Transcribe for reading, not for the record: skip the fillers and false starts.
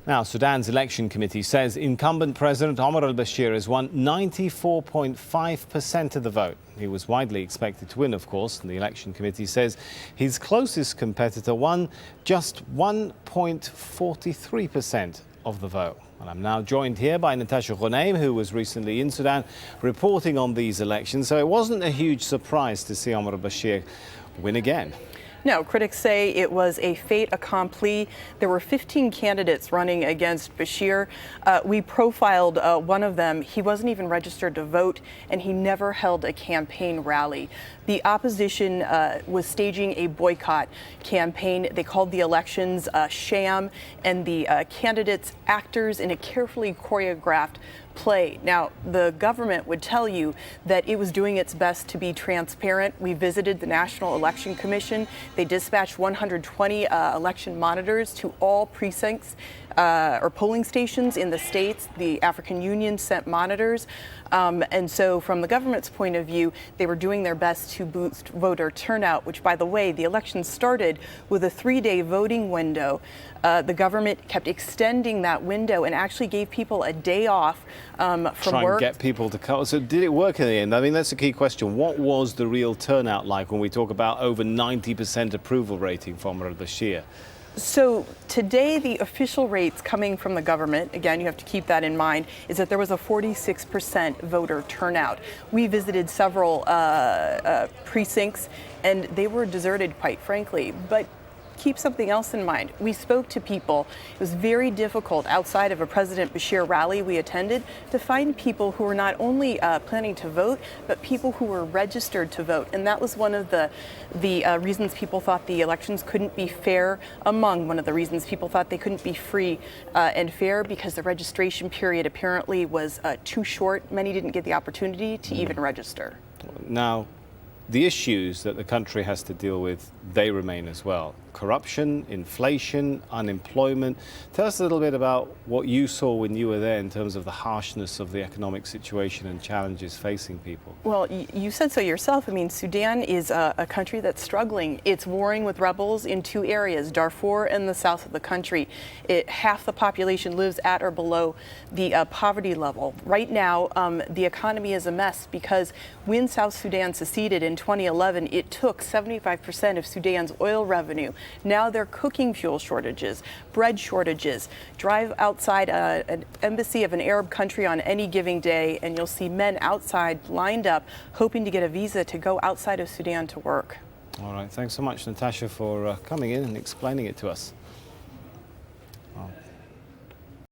Now, Sudan's election committee says incumbent President Omar al-Bashir has won 94.5% of the vote. He was widely expected to win, of course, and the election committee says his closest competitor won just 1.43% of the vote. And I'm now joined here by Natasha, who was recently in Sudan reporting on these elections. So it wasn't a huge surprise to see Omar al-Bashir win again. No, critics say it was a fait accompli. There were 15 candidates running against Bashir. We profiled one of them. He wasn't even registered to vote, and he never held a campaign rally. The opposition was staging a boycott campaign. They called the elections a sham, and the candidates actors in a carefully choreographed play. Now, the government would tell you that it was doing its best to be transparent. We visited the National Election Commission. They dispatched 120 election monitors to all precincts or polling stations in the states. The African Union sent monitors. And so from the government's point of view, they were doing their best to boost voter turnout, which, by the way, the election started with a 3-day voting window. The government kept extending that window and actually gave people a day off from work. Try and get people to come. So did it work in the end? I mean, that's a key question. What was the real turnout like when we talk about over 90% approval rating for Omar al-Bashir? So today, the official rates coming from the government, again, you have to keep that in mind, is that there was a 46% voter turnout. We visited several precincts, and they were deserted, quite frankly. But keep something else in mind. We spoke to people. It was very difficult outside of a President Bashir rally we attended to find people who were not only planning to vote, but people who were registered to vote. And that was one of the reasons people thought the elections couldn't be fair, among one of the reasons people thought they couldn't be free and fair, because the registration period apparently was too short. Many didn't get the opportunity to even register. Now, the issues that the country has to deal with, they remain as well. Corruption, inflation, unemployment. Tell us a little bit about what you saw when you were there in terms of the harshness of the economic situation and challenges facing people. Well, you said so yourself. I mean, Sudan is a country that's struggling. It's warring with rebels in 2 areas, Darfur and the south of the country. Half the population lives at or below the poverty level. Right now, the economy is a mess because when South Sudan seceded in 2011, it took 75% of Sudan's oil revenue. Now there are cooking fuel shortages, bread shortages. Drive outside an embassy of an Arab country on any given day, and you'll see men outside lined up hoping to get a visa to go outside of Sudan to work. All right. Thanks so much, Natasha, for coming in and explaining it to us.